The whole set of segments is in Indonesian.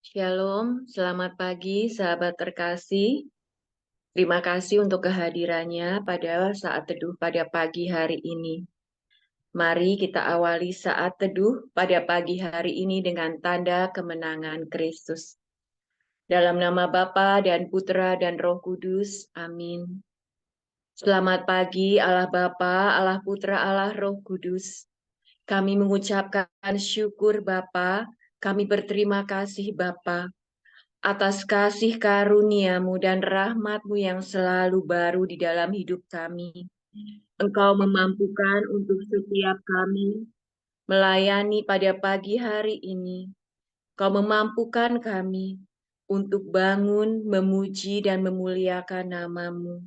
Shalom, selamat pagi sahabat terkasih. Terima kasih untuk kehadirannya pada saat teduh pada pagi hari ini. Mari kita awali saat teduh pada pagi hari ini dengan tanda kemenangan Kristus. Dalam nama Bapa dan Putra dan Roh Kudus, amin. Selamat pagi Allah Bapa, Allah Putra, Allah Roh Kudus. Kami mengucapkan syukur Bapa, kami berterima kasih Bapa atas kasih karunia-Mu dan rahmat-Mu yang selalu baru di dalam hidup kami. Engkau memampukan untuk setiap kami melayani pada pagi hari ini. Kau memampukan kami untuk bangun, memuji, dan memuliakan nama-Mu.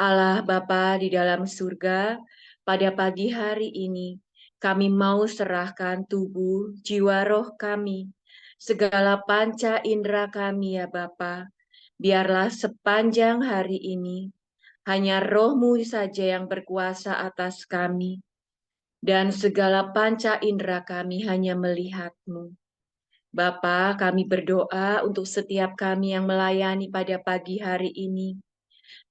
Allah Bapa di dalam surga, pada pagi hari ini kami mau serahkan tubuh, jiwa, roh kami, segala panca indera kami ya Bapa. Biarlah sepanjang hari ini hanya Roh-Mu saja yang berkuasa atas kami, dan segala panca indera kami hanya melihat-Mu. Bapa, kami berdoa untuk setiap kami yang melayani pada pagi hari ini.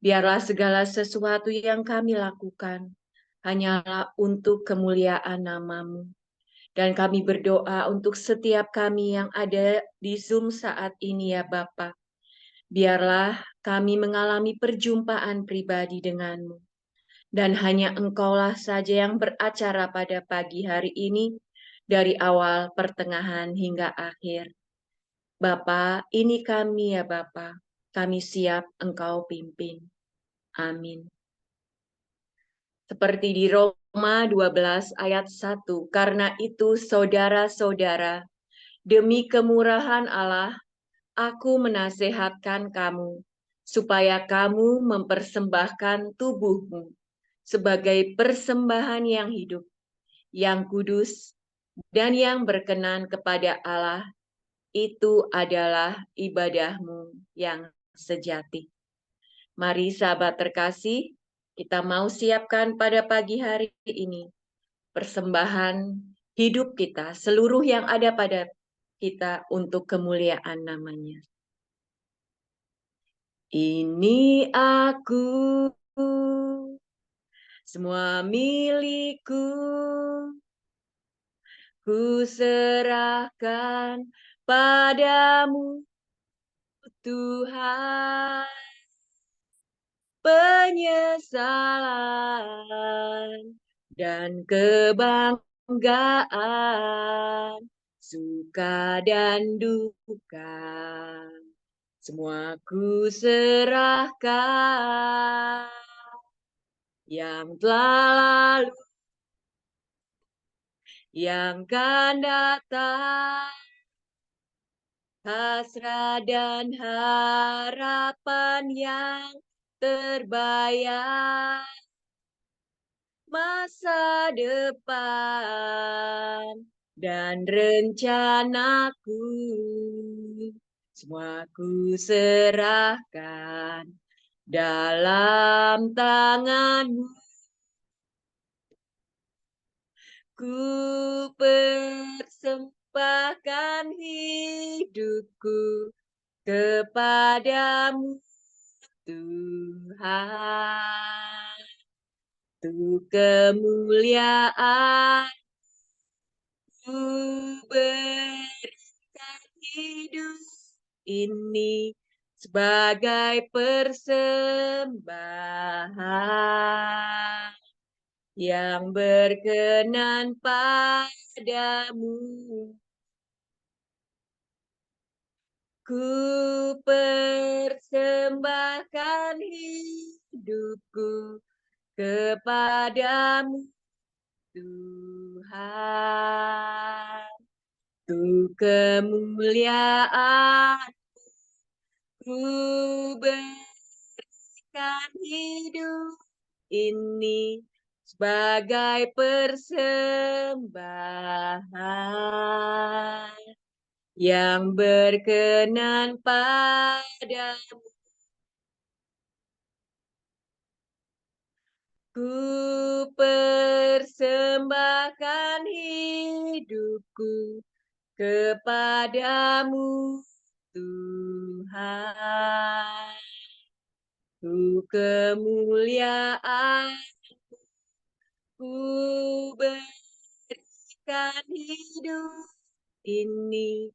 Biarlah segala sesuatu yang kami lakukan hanyalah untuk kemuliaan nama-Mu. Dan kami berdoa untuk setiap kami yang ada di Zoom saat ini ya Bapa. Biarlah kami mengalami perjumpaan pribadi dengan-Mu. Dan hanya Engkaulah saja yang beracara pada pagi hari ini dari awal, pertengahan, hingga akhir. Bapa, ini kami ya Bapa. Kami siap Engkau pimpin. Amin. Seperti di Roma 12 ayat 1, karena itu saudara-saudara, demi kemurahan Allah, aku menasehatkan kamu, supaya kamu mempersembahkan tubuhmu sebagai persembahan yang hidup, yang kudus, dan yang berkenan kepada Allah, itu adalah ibadahmu yang sejati. Mari sahabat terkasih, kita mau siapkan pada pagi hari ini persembahan hidup kita, seluruh yang ada pada kita untuk kemuliaan namanya. Ini aku, semua milikku, ku serahkan padamu Tuhan. Penyesalan dan kebanggaan, suka dan duka, semua ku serahkan. Yang telah lalu, yang akan datang, hasrat dan harapan yang terbayar, masa depan dan rencanaku, semua ku serahkan dalam tangan-Mu. Ku persembahkan hidupku kepadamu Tuhan, untuk kemuliaan ku berikan hidup ini sebagai persembahan yang berkenan padamu. Ku persembahkan hidupku kepadamu Tuhan, untuk kemuliaan ku berikan hidup ini sebagai persembahan yang berkenan padamu. Ku persembahkan hidupku kepadamu Tuhan. Kemuliaan ku berikan hidup ini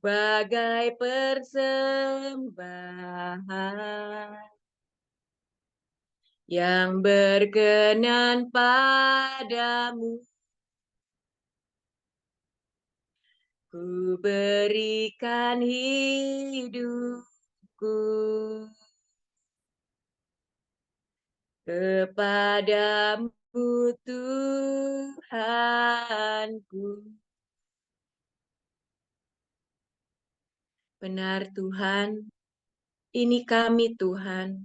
bagai persembahan yang berkenan padamu. Ku berikan hidupku kepadamu Tuhanku. Benar Tuhan, ini kami Tuhan,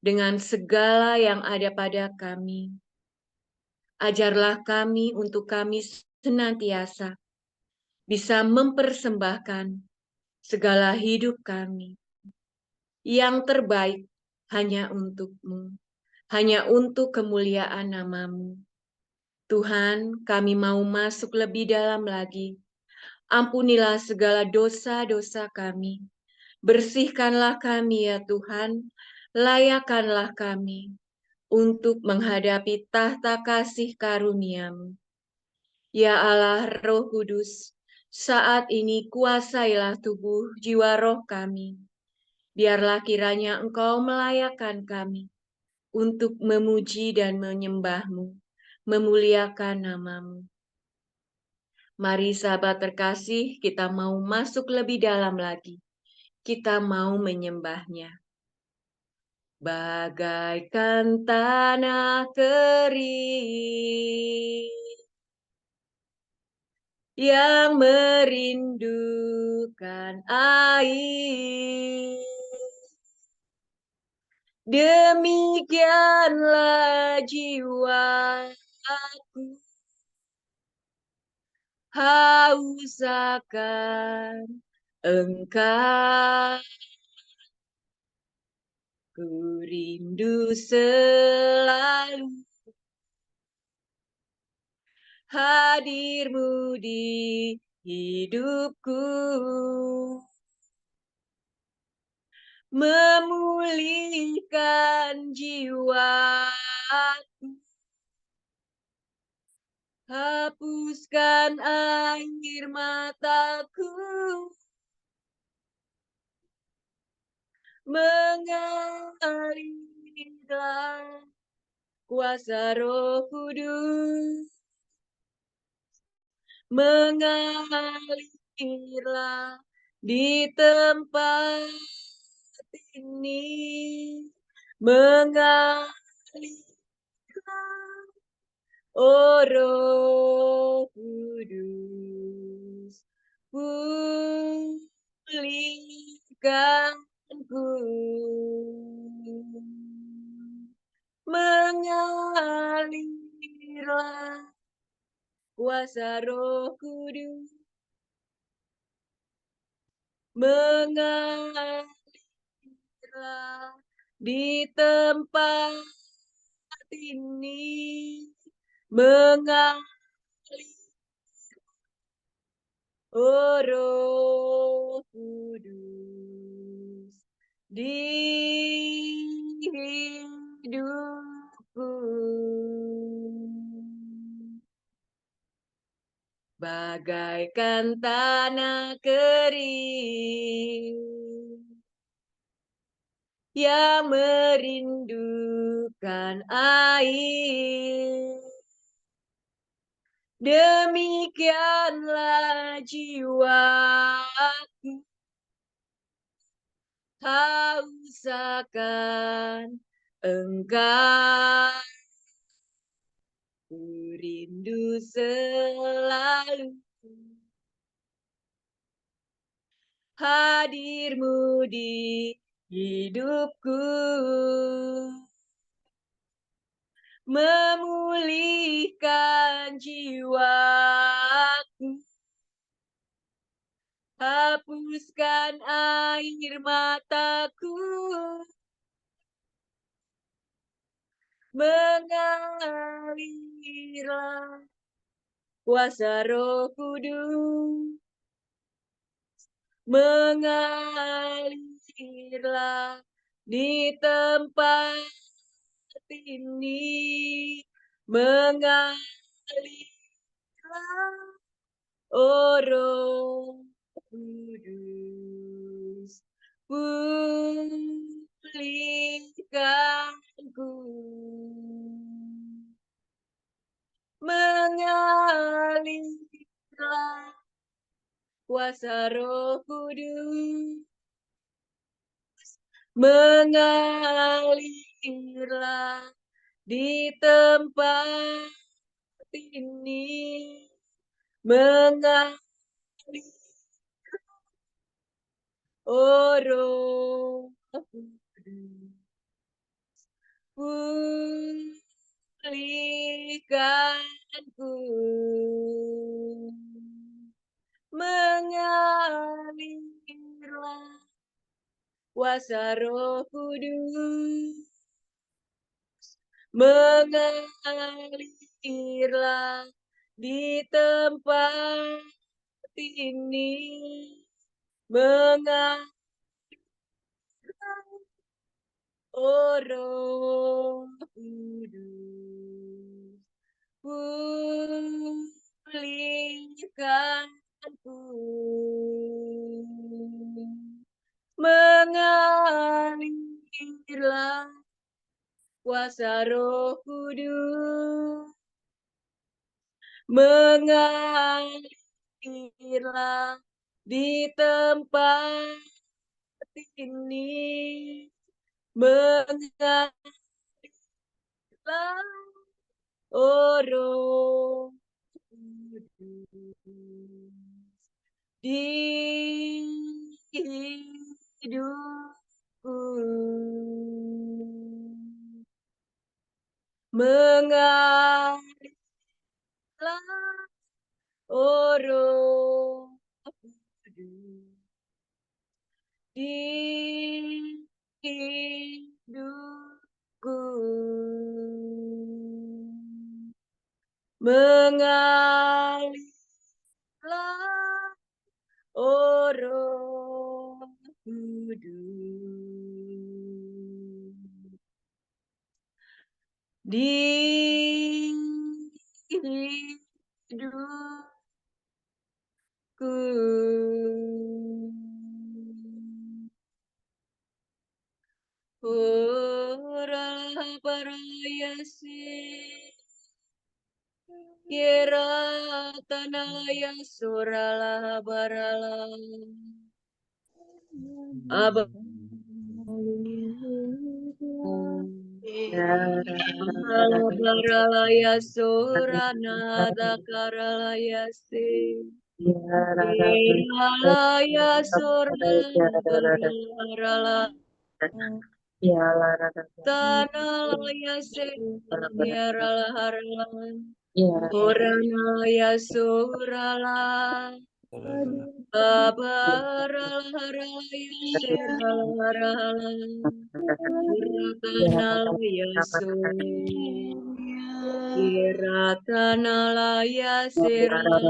dengan segala yang ada pada kami. Ajarlah kami untuk kami senantiasa bisa mempersembahkan segala hidup kami yang terbaik hanya untuk-Mu, hanya untuk kemuliaan nama-Mu. Tuhan, kami mau masuk lebih dalam lagi. Ampunilah segala dosa-dosa kami. Bersihkanlah kami ya Tuhan, layakkanlah kami untuk menghadapi tahta kasih karunia-Mu. Ya Allah Roh Kudus, saat ini kuasailah tubuh jiwa roh kami. Biarlah kiranya Engkau melayakkan kami untuk memuji dan menyembah-Mu, memuliakan nama-Mu. Mari sahabat terkasih, kita mau masuk lebih dalam lagi. Kita mau menyembahnya. Bagaikan tanah kering yang merindukan air. Demikianlah jiwaku haus akan Engkau. Ku rindu selalu hadir-Mu di hidupku, memulihkan jiwaku, hapuskan air mataku, mengalirlah kuasa Roh Kudus, mengalirlah di tempat ini, mengalirlah, oh Roh Kudus, pulihkanku, mengalirlah kuasa Roh Kudus, mengalirlah di tempat ini, mengalir, oh Roh Kudus, di hidupku. Bagaikan tanah kering yang merindukan air. Demikianlah jiwaku haus akan Engkau. Ku rindu selalu hadir-Mu di hidupku, memulihkan jiwaku, hapuskan air mataku, mengalirlah kuasa Roh Kudus, mengalirlah di tempat ini, mengalirlah, oh Roh Kudus, pulihkanku, mengalirlah kuasa Roh Kudus, mengalirlah di tempat ini, mengalirlah, oh Roh Kudus, pulihkanku, mengalirlah kuasa Roh Kudus, mengalirlah di tempat ini, mengalirlah, oh Roh Kudus, pulihkanku, mengalirlah kuasa Roh Kudus, mengalirlah di tempat ini, mengalirlah, oh Roh Kudus, di hidupku, mengalirlah, oh Roh Kudus, di hidupku, mengalirlah, oh Roh Kudus, di hidupku, ora parayasi kira tanaya surala barala aba barala ya surana dakarala ya se kira ya surala tanala ya se kira harala orana ya surala Babarala serala Iratanalaya so Iratanalaya serala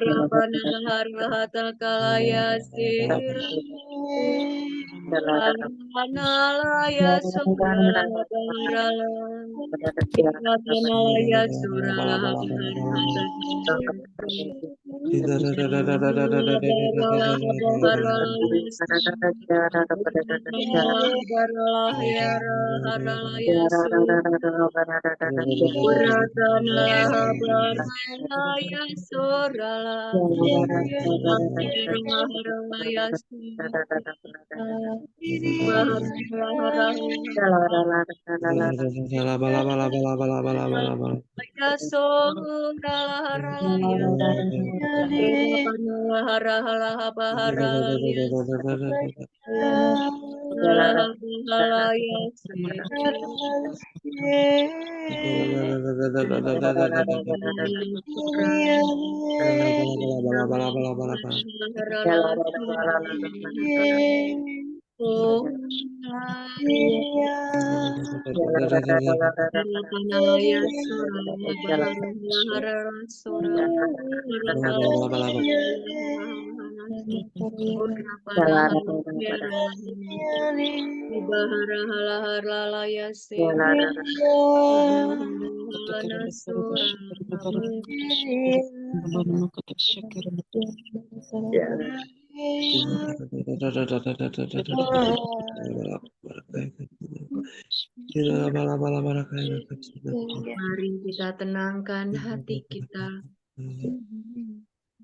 Rapanalahata kalaya serala surala barala Iratanalaya surala barala Oh, Tanaya Sura Bahara Sura Bahara Hala Yasera Bahara Sura Mari kita tenangkan hati kita.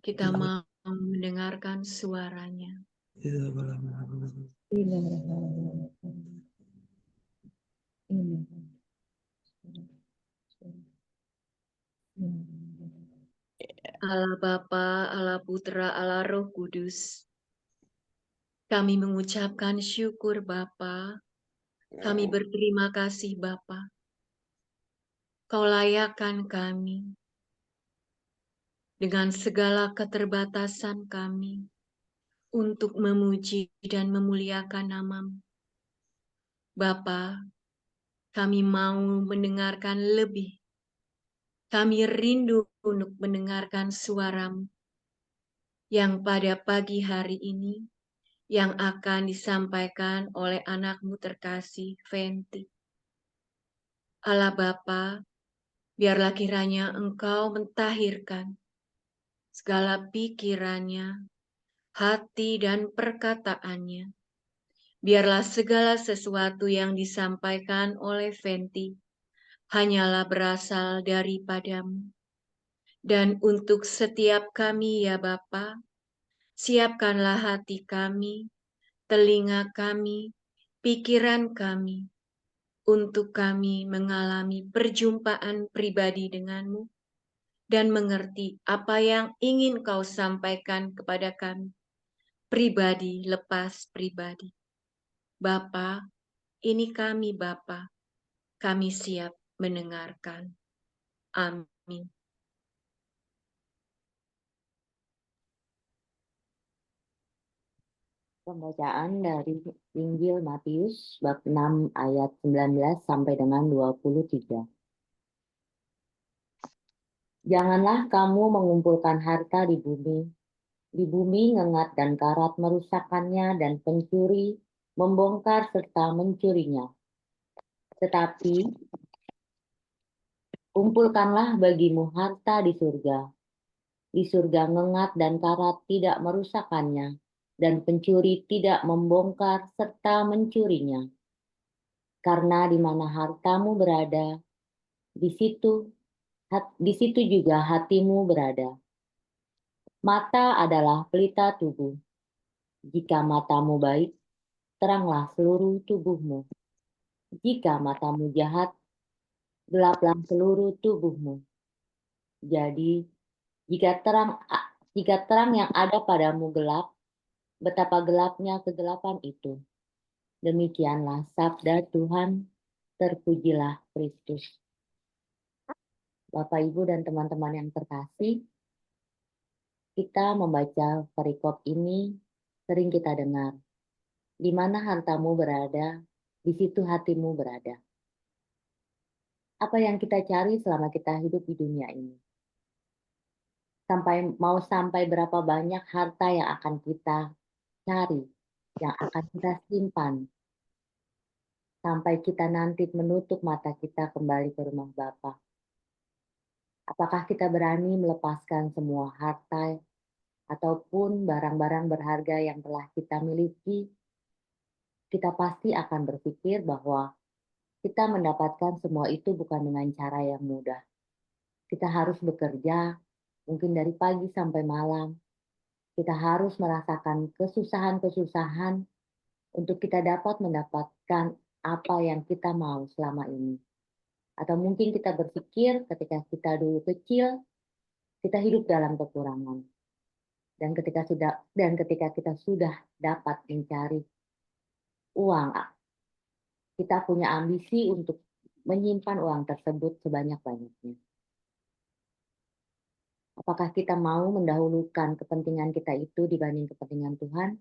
Kita mau mendengarkan suaranya. Allah Bapa, Allah Putra, Allah Roh Kudus. Kami mengucapkan syukur Bapa. Kami berterima kasih Bapa. Kau layakkan kami dengan segala keterbatasan kami untuk memuji dan memuliakan nama-Mu. Bapa, kami mau mendengarkan lebih. Kami rindu untuk mendengarkan suara-Mu yang pada pagi hari ini yang akan disampaikan oleh anak-Mu terkasih, Fenty. Allah Bapa, biarlah kiranya Engkau mentahirkan segala pikirannya, hati dan perkataannya. Biarlah segala sesuatu yang disampaikan oleh Fenty hanyalah berasal daripada-Mu. Dan untuk setiap kami ya Bapa, siapkanlah hati kami, telinga kami, pikiran kami, untuk kami mengalami perjumpaan pribadi denganmu dan mengerti apa yang ingin kau sampaikan kepada kami, pribadi lepas pribadi. Bapa, ini kami Bapa, kami siap mendengarkan. Amin. Pembacaan dari Injil Matius bab 6 ayat 19 sampai dengan 23. Janganlah kamu mengumpulkan harta di bumi. Di bumi ngengat dan karat merusakkannya dan pencuri membongkar serta mencurinya. Tetapi kumpulkanlah bagimu harta di surga. Di surga ngengat dan karat tidak merusakkannya dan pencuri tidak membongkar serta mencurinya. Karena di mana hartamu berada, di situ juga hatimu berada. Mata adalah pelita tubuh. Jika matamu baik, teranglah seluruh tubuhmu. Jika matamu jahat, gelaplah seluruh tubuhmu. Jadi, jika terang yang ada padamu gelap, betapa gelapnya kegelapan itu. Demikianlah sabda Tuhan, terpujilah Kristus. Bapak, Ibu, dan teman-teman yang terkasih, kita membaca perikop ini sering kita dengar. Di mana hartamu berada, di situ hatimu berada. Apa yang kita cari selama kita hidup di dunia ini? Sampai berapa banyak harta yang akan kita cari, yang akan kita simpan, sampai kita nanti menutup mata kita kembali ke rumah Bapa. Apakah kita berani melepaskan semua harta ataupun barang-barang berharga yang telah kita miliki? Kita pasti akan berpikir bahwa kita mendapatkan semua itu bukan dengan cara yang mudah. Kita harus bekerja, mungkin dari pagi sampai malam. Kita harus merasakan kesusahan-kesusahan untuk kita dapat mendapatkan apa yang kita mau selama ini. Atau mungkin kita berpikir ketika kita dulu kecil, kita hidup dalam kekurangan. Dan ketika kita sudah dapat mencari uang, kita punya ambisi untuk menyimpan uang tersebut sebanyak-banyaknya. Apakah kita mau mendahulukan kepentingan kita itu dibanding kepentingan Tuhan?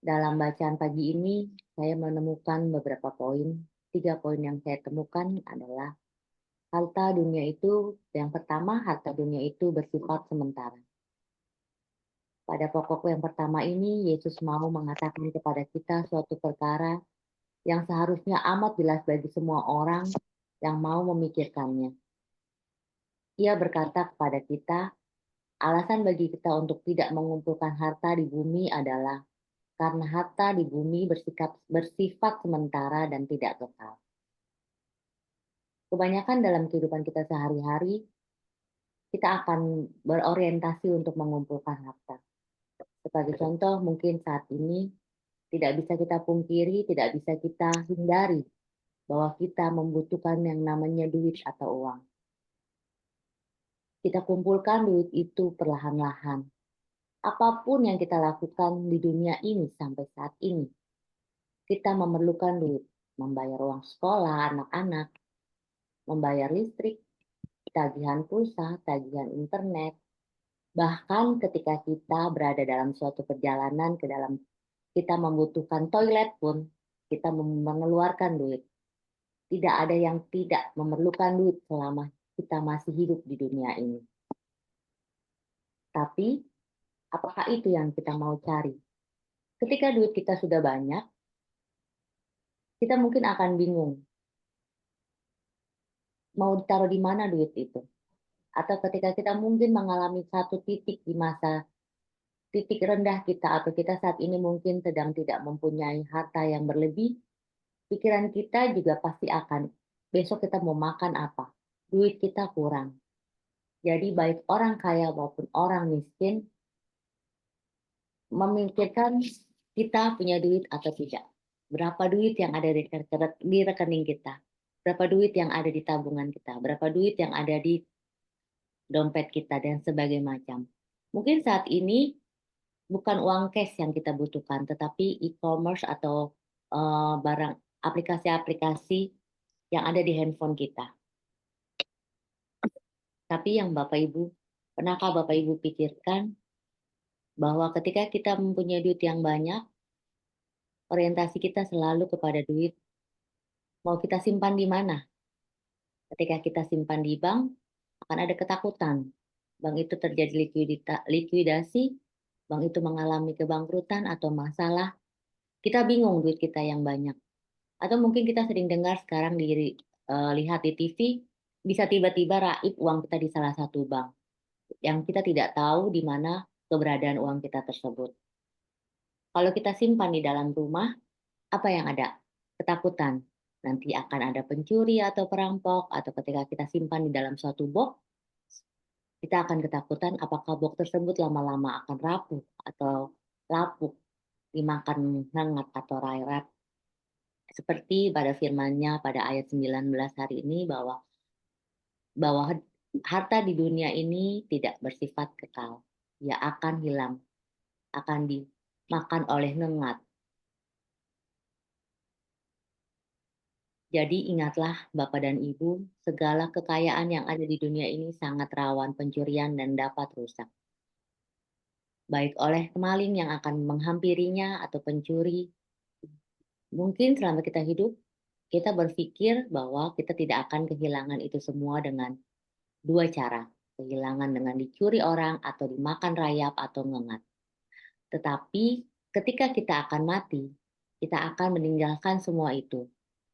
Dalam bacaan pagi ini, saya menemukan beberapa poin. 3 poin yang saya temukan adalah harta dunia itu, yang pertama, harta dunia itu bersifat sementara. Pada pokok yang pertama ini, Yesus mau mengatakan kepada kita suatu perkara yang seharusnya amat jelas bagi semua orang yang mau memikirkannya. Ia berkata kepada kita, alasan bagi kita untuk tidak mengumpulkan harta di bumi adalah karena harta di bumi bersifat sementara dan tidak kekal. Kebanyakan dalam kehidupan kita sehari-hari, kita akan berorientasi untuk mengumpulkan harta. Sebagai contoh, mungkin saat ini tidak bisa kita pungkiri, tidak bisa kita hindari bahwa kita membutuhkan yang namanya duit atau uang. Kita kumpulkan duit itu perlahan-lahan. Apapun yang kita lakukan di dunia ini sampai saat ini, kita memerlukan duit. Membayar uang sekolah anak-anak, membayar listrik, tagihan pulsa, tagihan internet. Bahkan ketika kita berada dalam suatu perjalanan ke dalam kita membutuhkan toilet pun, kita mengeluarkan duit. Tidak ada yang tidak memerlukan duit selama kita masih hidup di dunia ini. Tapi, apakah itu yang kita mau cari? Ketika duit kita sudah banyak, kita mungkin akan bingung. Mau ditaruh di mana duit itu? Atau ketika kita mungkin mengalami satu titik di masa titik rendah kita, atau kita saat ini mungkin sedang tidak mempunyai harta yang berlebih, pikiran kita juga pasti akan, besok kita mau makan apa? Duit kita kurang. Jadi baik orang kaya maupun orang miskin, memikirkan kita punya duit atau tidak. Berapa duit yang ada di rekening kita. Berapa duit yang ada di tabungan kita. Berapa duit yang ada di dompet kita dan sebagainya macam. Mungkin saat ini bukan uang cash yang kita butuhkan, tetapi e-commerce atau barang aplikasi-aplikasi yang ada di handphone kita. Tapi yang Bapak Ibu, pernahkah Bapak Ibu pikirkan bahwa ketika kita mempunyai duit yang banyak, orientasi kita selalu kepada duit, mau kita simpan di mana? Ketika kita simpan di bank, akan ada ketakutan. Bank itu terjadi likuidasi, bank itu mengalami kebangkrutan atau masalah. Kita bingung duit kita yang banyak. Atau mungkin kita sering dengar sekarang lihat di TV, bisa tiba-tiba raib uang kita di salah satu bank. Yang kita tidak tahu di mana keberadaan uang kita tersebut. Kalau kita simpan di dalam rumah, apa yang ada? Ketakutan. Nanti akan ada pencuri atau perampok, atau ketika kita simpan di dalam suatu box, kita akan ketakutan apakah box tersebut lama-lama akan rapuh atau lapuk, dimakan hangat atau rayap. Seperti pada firman-Nya pada ayat 19 hari ini bahwa harta di dunia ini tidak bersifat kekal. Ia akan hilang, akan dimakan oleh nengat. Jadi ingatlah Bapak dan Ibu, segala kekayaan yang ada di dunia ini sangat rawan pencurian dan dapat rusak. Baik oleh kemaling yang akan menghampirinya atau pencuri. Mungkin selama kita hidup, kita berpikir bahwa kita tidak akan kehilangan itu semua dengan dua cara. Kehilangan dengan dicuri orang atau dimakan rayap atau ngengat. Tetapi ketika kita akan mati, kita akan meninggalkan semua itu.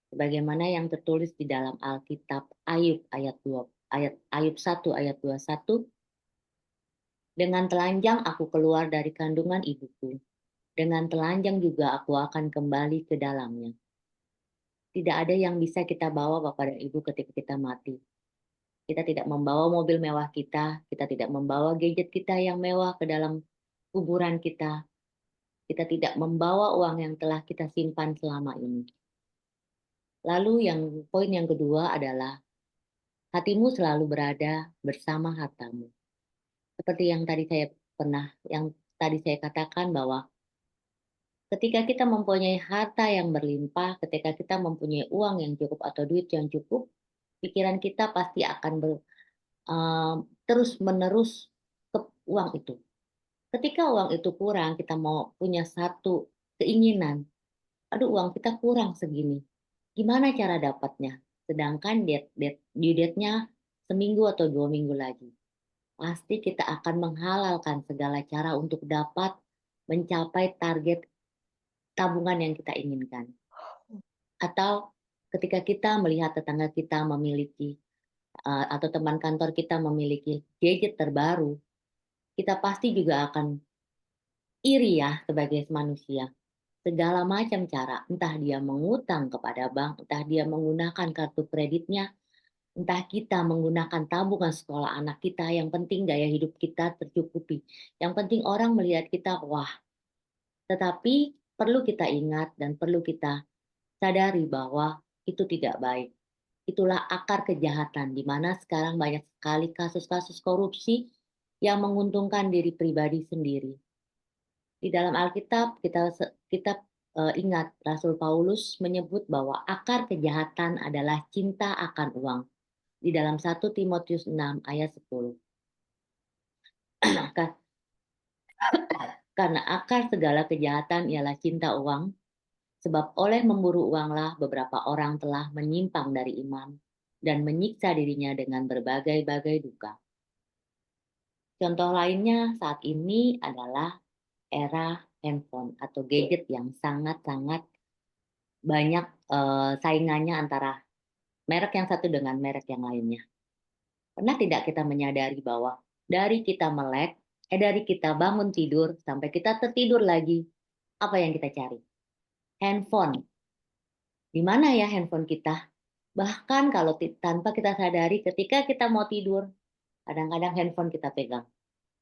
Sebagaimana yang tertulis di dalam Alkitab Ayub Ayub 1 ayat 21, dengan telanjang aku keluar dari kandungan ibuku, dengan telanjang juga aku akan kembali ke dalamnya. Tidak ada yang bisa kita bawa Bapak dan Ibu ketika kita mati. Kita tidak membawa mobil mewah kita tidak membawa gadget kita yang mewah ke dalam kuburan kita tidak membawa uang yang telah kita simpan selama ini. Lalu poin yang kedua adalah hatimu selalu berada bersama hartamu. Seperti yang tadi saya katakan bahwa ketika kita mempunyai harta yang berlimpah, ketika kita mempunyai uang yang cukup atau duit yang cukup, pikiran kita pasti akan terus-menerus ke uang itu. Ketika uang itu kurang, kita mau punya satu keinginan. Aduh, uang kita kurang segini. Gimana cara dapatnya? Sedangkan due date-nya seminggu atau 2 minggu lagi. Pasti kita akan menghalalkan segala cara untuk dapat mencapai target tabungan yang kita inginkan. Atau ketika kita melihat tetangga kita memiliki atau teman kantor kita memiliki gadget terbaru, kita pasti juga akan iri ya sebagai manusia. Segala macam cara, entah dia mengutang kepada bank, entah dia menggunakan kartu kreditnya, entah kita menggunakan tabungan sekolah anak kita, yang penting gaya hidup kita tercukupi. Yang penting orang melihat kita, wah. Tetapi perlu kita ingat dan perlu kita sadari bahwa itu tidak baik. Itulah akar kejahatan, di mana sekarang banyak sekali kasus-kasus korupsi yang menguntungkan diri pribadi sendiri. Di dalam Alkitab kita ingat Rasul Paulus menyebut bahwa akar kejahatan adalah cinta akan uang. Di dalam 1 Timotius 6 ayat 10. Karena akar segala kejahatan ialah cinta uang, sebab oleh memburu uanglah beberapa orang telah menyimpang dari iman dan menyiksa dirinya dengan berbagai-bagai duka. Contoh lainnya saat ini adalah era handphone atau gadget yang sangat-sangat banyak saingannya antara merek yang satu dengan merek yang lainnya. Pernah tidak kita menyadari bahwa dari kita melek, dari kita bangun tidur sampai kita tertidur lagi, apa yang kita cari? Handphone. Di mana ya handphone kita? Bahkan kalau tanpa kita sadari ketika kita mau tidur, kadang-kadang handphone kita pegang.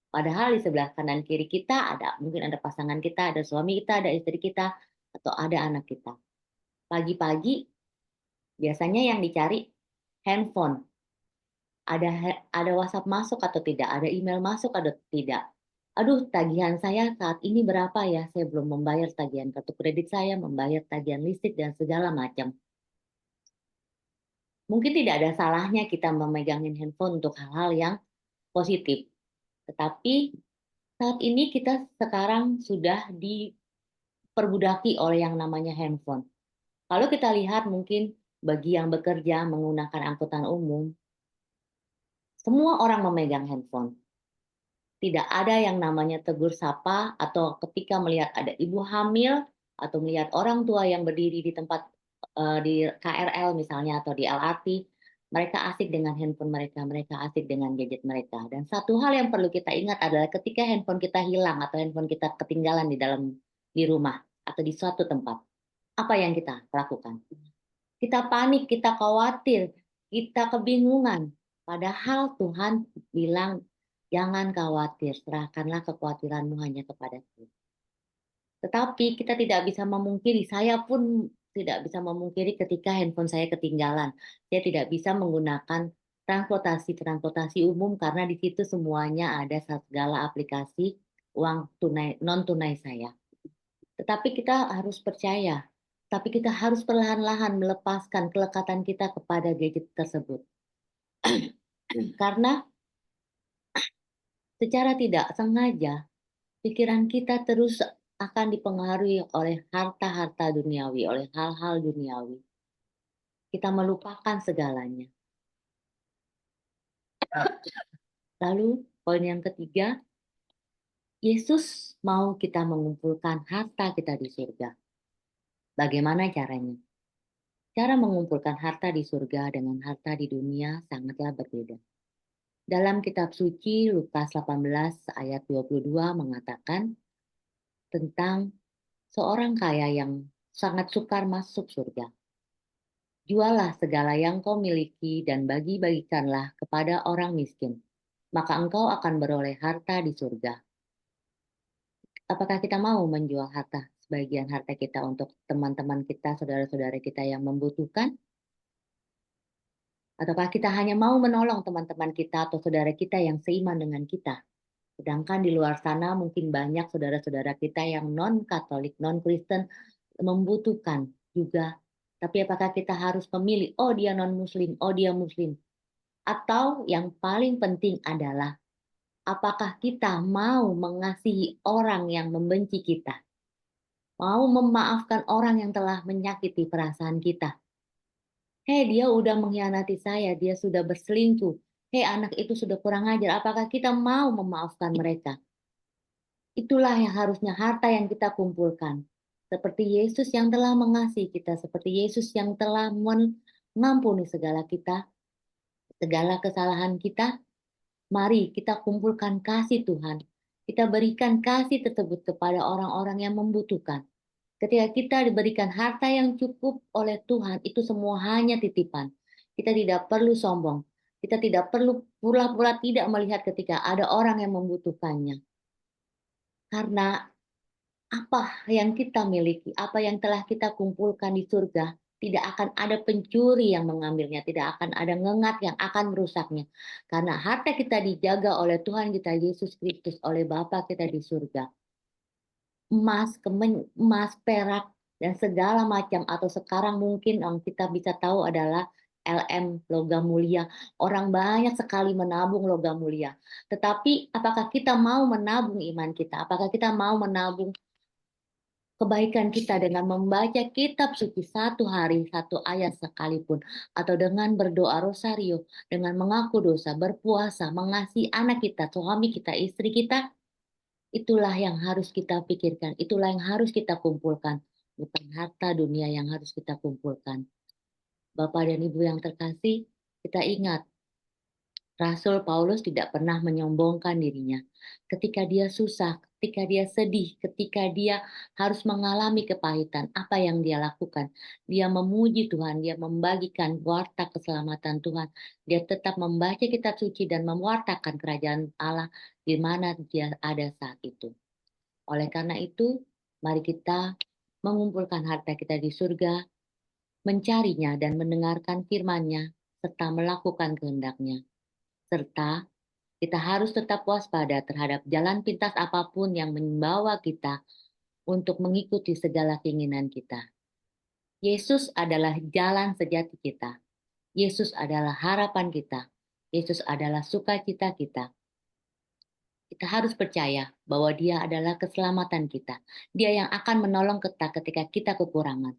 Padahal di sebelah kanan kiri kita ada, mungkin ada pasangan kita, ada suami kita, ada istri kita, atau ada anak kita. Pagi-pagi biasanya yang dicari handphone. Ada WhatsApp masuk atau tidak, ada email masuk atau tidak. Aduh, tagihan saya saat ini berapa ya? Saya belum membayar tagihan kartu kredit saya, membayar tagihan listrik dan segala macam. Mungkin tidak ada salahnya kita memegangin handphone untuk hal-hal yang positif. Tetapi saat ini kita sekarang sudah diperbudaki oleh yang namanya handphone. Kalau kita lihat mungkin bagi yang bekerja menggunakan angkutan umum, semua orang memegang handphone. Tidak ada yang namanya tegur sapa atau ketika melihat ada ibu hamil atau melihat orang tua yang berdiri di tempat di KRL misalnya atau di LRT, mereka asik dengan handphone mereka, mereka asik dengan gadget mereka. Dan satu hal yang perlu kita ingat adalah ketika handphone kita hilang atau handphone kita ketinggalan di rumah atau di suatu tempat, apa yang kita lakukan? Kita panik, kita khawatir, kita kebingungan. Padahal Tuhan bilang, jangan khawatir, serahkanlah kekhawatiranmu hanya kepadaku. Tetapi kita tidak bisa memungkiri, saya pun tidak bisa memungkiri ketika handphone saya ketinggalan. Saya tidak bisa menggunakan transportasi umum karena di situ semuanya ada segala aplikasi uang tunai non tunai saya. Tetapi kita harus percaya, tapi kita harus perlahan-lahan melepaskan kelekatan kita kepada gadget tersebut. Karena secara tidak sengaja, pikiran kita terus akan dipengaruhi oleh harta-harta duniawi, oleh hal-hal duniawi. Kita melupakan segalanya. Lalu, poin yang ketiga, Yesus mau kita mengumpulkan harta kita di surga. Bagaimana caranya? Cara mengumpulkan harta di surga dengan harta di dunia sangatlah berbeda. Dalam kitab suci Lukas 18 ayat 22 mengatakan tentang seorang kaya yang sangat sukar masuk surga. Jualah segala yang kau miliki dan bagi-bagikanlah kepada orang miskin, maka engkau akan beroleh harta di surga. Apakah kita mau menjual harta, sebagian harta kita untuk teman-teman kita, saudara-saudara kita yang membutuhkan? Ataukah kita hanya mau menolong teman-teman kita atau saudara kita yang seiman dengan kita? Sedangkan di luar sana mungkin banyak saudara-saudara kita yang non-Katolik, non-Kristen membutuhkan juga. Tapi apakah kita harus memilih, oh dia non-Muslim, oh dia Muslim? Atau yang paling penting adalah, apakah kita mau mengasihi orang yang membenci kita? Mau memaafkan orang yang telah menyakiti perasaan kita. Hei, dia udah mengkhianati saya, dia sudah berselingkuh. Hei, anak itu sudah kurang ajar. Apakah kita mau memaafkan mereka? Itulah yang harusnya harta yang kita kumpulkan. Seperti Yesus yang telah mengasihi kita, seperti Yesus yang telah mengampuni segala kita, segala kesalahan kita. Mari kita kumpulkan kasih Tuhan. Kita berikan kasih tersebut kepada orang-orang yang membutuhkan. Ketika kita diberikan harta yang cukup oleh Tuhan, itu semua hanya titipan. Kita tidak perlu sombong. Kita tidak perlu pura-pura tidak melihat ketika ada orang yang membutuhkannya. Karena apa yang kita miliki, apa yang telah kita kumpulkan di surga, tidak akan ada pencuri yang mengambilnya, tidak akan ada ngengat yang akan merusaknya. Karena harta kita dijaga oleh Tuhan kita Yesus Kristus, oleh Bapa kita di surga. Emas, perak, dan segala macam, atau sekarang mungkin yang kita bisa tahu adalah LM, logam mulia. Orang banyak sekali menabung logam mulia. Tetapi apakah kita mau menabung iman kita? Apakah kita mau menabung kebaikan kita dengan membaca kitab suci satu hari, satu ayat sekalipun, atau dengan berdoa rosario, dengan mengaku dosa, berpuasa, mengasihi anak kita, suami kita, istri kita? Itulah yang harus kita pikirkan, itulah yang harus kita kumpulkan, bukan harta dunia yang harus kita kumpulkan. Bapak dan Ibu yang terkasih, kita ingat Rasul Paulus tidak pernah menyombongkan dirinya. Ketika dia susah, ketika dia sedih, ketika dia harus mengalami kepahitan, apa yang dia lakukan? Dia memuji Tuhan, dia membagikan warta keselamatan Tuhan. Dia tetap membaca kitab suci dan mewartakan kerajaan Allah di mana dia ada saat itu. Oleh karena itu, mari kita mengumpulkan harta kita di surga, mencarinya dan mendengarkan firman-Nya, serta melakukan kehendak-Nya. Serta kita harus tetap waspada terhadap jalan pintas apapun yang membawa kita untuk mengikuti segala keinginan kita. Yesus adalah jalan sejati kita. Yesus adalah harapan kita. Yesus adalah sukacita kita. Kita harus percaya bahwa Dia adalah keselamatan kita. Dia yang akan menolong kita ketika kita kekurangan.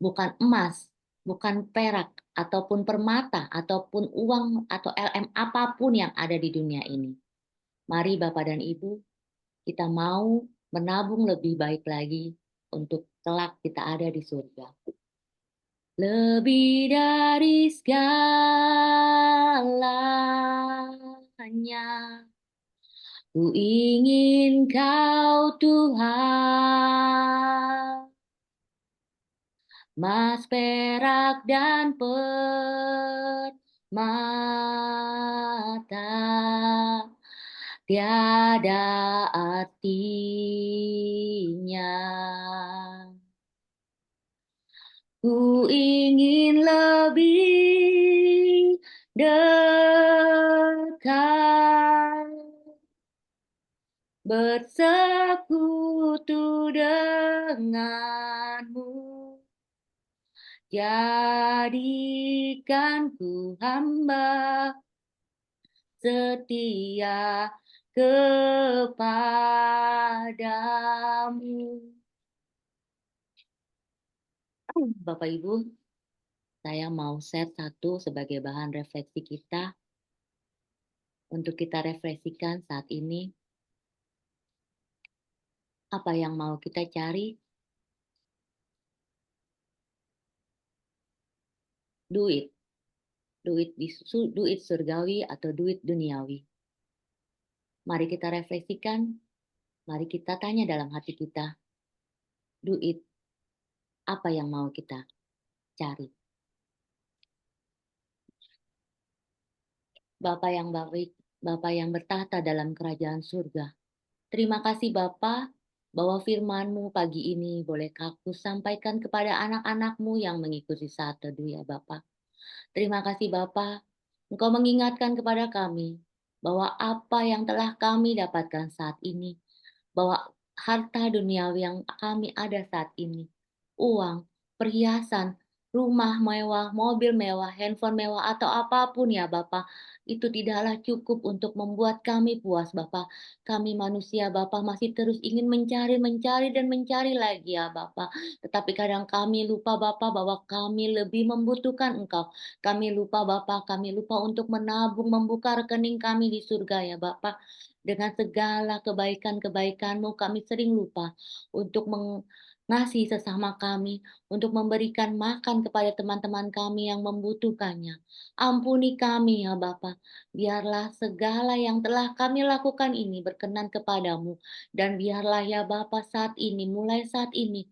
Bukan emas, bukan perak, ataupun permata, ataupun uang, atau LM apapun yang ada di dunia ini. Mari Bapak dan Ibu, kita mau menabung lebih baik lagi untuk kelak kita ada di surga. Lebih dari segalanya, ku ingin Kau Tuhan, emas, perak, dan permata tiada artinya. Ku ingin lebih dekat, bersekutu denganmu. Jadikan ku hamba setia kepadamu. Bapak Ibu, saya mau share satu sebagai bahan refleksi kita untuk kita refleksikan saat ini. Apa yang mau kita cari? Duit. Duit surgawi atau duit duniawi. Mari kita refleksikan, mari kita tanya dalam hati kita, duit apa yang mau kita cari? Bapa yang baik, Bapa yang bertahta dalam kerajaan surga. Terima kasih Bapa, bahwa firman-Mu pagi ini boleh aku sampaikan kepada anak-anak-Mu yang mengikuti saat teduh ya Bapa. Terima kasih Bapa, Engkau mengingatkan kepada kami bahwa apa yang telah kami dapatkan saat ini, bahwa harta duniawi yang kami ada saat ini, uang, perhiasan, rumah mewah, mobil mewah, handphone mewah, atau apapun ya Bapa, itu tidaklah cukup untuk membuat kami puas Bapa. Kami manusia Bapa masih terus ingin mencari dan mencari lagi ya Bapa. Tetapi kadang kami lupa Bapa bahwa kami lebih membutuhkan Engkau. Kami lupa Bapa, kami lupa untuk menabung, membuka rekening kami di surga ya Bapa. Dengan segala kebaikan-kebaikan-Mu kami sering lupa untuk mengasihi sesama kami, untuk memberikan makan kepada teman-teman kami yang membutuhkannya. Ampuni kami ya Bapa, biarlah segala yang telah kami lakukan ini berkenan kepadamu, dan biarlah ya Bapa saat ini, mulai saat ini,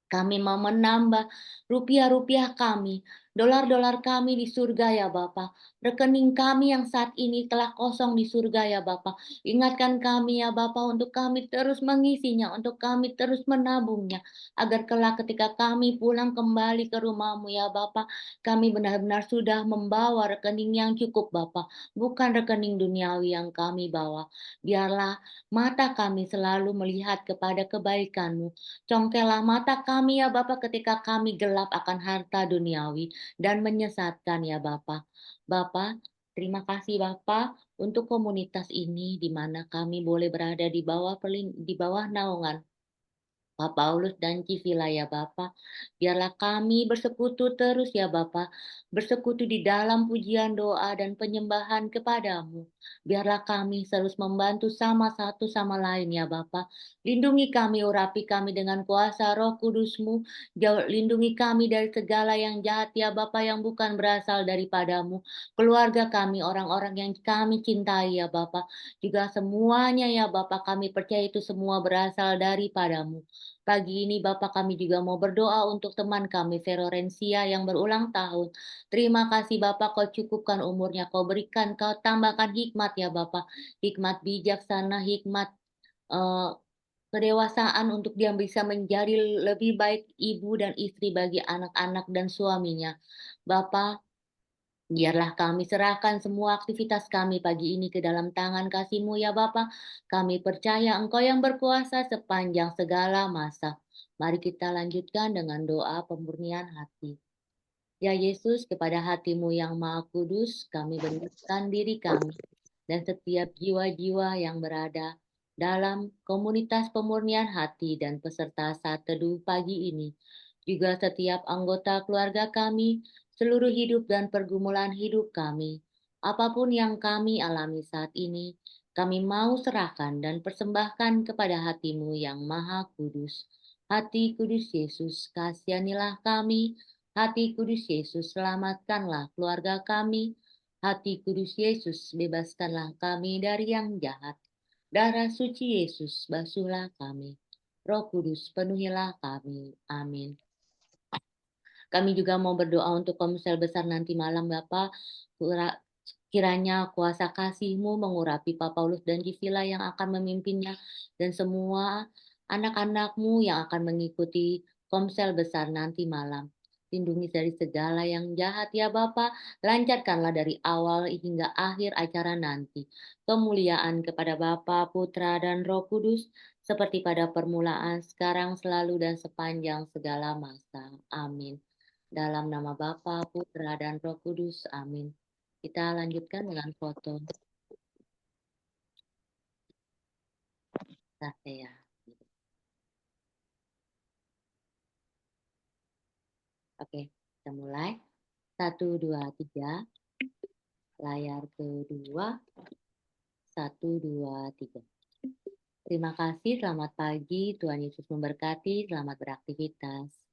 kami mau menambah rupiah-rupiah kami, dolar-dolar kami di surga ya Bapa. Rekening kami yang saat ini telah kosong di surga ya Bapa. Ingatkan kami ya Bapa untuk kami terus mengisinya, untuk kami terus menabungnya. Agar kelak ketika kami pulang kembali ke rumahmu ya Bapa, kami benar-benar sudah membawa rekening yang cukup Bapa. Bukan rekening duniawi yang kami bawa. Biarlah mata kami selalu melihat kepada kebaikan-Mu. Congkelah mata kami ya Bapa ketika kami gelap akan harta duniawi dan menyesatkan ya Bapa. Bapa, terima kasih Bapa untuk komunitas ini di mana kami boleh berada di bawah naungan Pak Paulus dan Civila ya Bapa. Biarlah kami bersekutu terus ya Bapa, bersekutu di dalam pujian doa dan penyembahan kepadamu. Biarlah kami terus membantu sama satu sama lain ya Bapa. Lindungi kami, urapi kami dengan kuasa roh kudusmu. Lindungi kami dari segala yang jahat ya Bapa yang bukan berasal daripadamu. Keluarga kami, orang-orang yang kami cintai ya Bapa. Juga semuanya ya Bapa, kami percaya itu semua berasal daripadamu. Pagi ini Bapak kami juga mau berdoa untuk teman kami Verorencia yang berulang tahun. Terima kasih Bapak, kau cukupkan umurnya, kau berikan, kau tambahkan hikmat ya Bapak. Hikmat bijaksana, hikmat eh, kedewasaan untuk dia bisa menjadi lebih baik ibu dan istri bagi anak-anak dan suaminya. Bapak, biarlah kami serahkan semua aktivitas kami pagi ini ke dalam tangan kasih-Mu ya Bapa. Kami percaya Engkau yang berkuasa sepanjang segala masa. Mari kita lanjutkan dengan doa pemurnian hati. Ya Yesus, kepada hati-Mu yang Maha Kudus, kami benarkan diri kami dan setiap jiwa-jiwa yang berada dalam komunitas pemurnian hati dan peserta saat teduh pagi ini. Juga setiap anggota keluarga kami, seluruh hidup dan pergumulan hidup kami. Apapun yang kami alami saat ini, kami mau serahkan dan persembahkan kepada hati-Mu yang Maha Kudus. Hati Kudus Yesus, kasihanilah kami. Hati Kudus Yesus, selamatkanlah keluarga kami. Hati Kudus Yesus, bebaskanlah kami dari yang jahat. Darah suci Yesus, basuhlah kami. Roh Kudus, penuhilah kami. Amin. Kami juga mau berdoa untuk Komsel Besar nanti malam, Bapak. Kiranya kuasa kasih-Mu mengurapi Pak Paulus dan Gisela yang akan memimpinnya dan semua anak-anak-Mu yang akan mengikuti Komsel Besar nanti malam. Lindungi dari segala yang jahat ya Bapak. Lancarkanlah dari awal hingga akhir acara nanti. Kemuliaan kepada Bapa, Putra, dan Roh Kudus, seperti pada permulaan, sekarang, selalu, dan sepanjang segala masa. Amin. Dalam nama Bapa, Putra, dan Roh Kudus. Amin. Kita lanjutkan dengan foto Satya. Oke, kita mulai. 1, 2, 3. Layar kedua. 1, 2, 3. Terima kasih, selamat pagi. Tuhan Yesus memberkati. Selamat beraktivitas.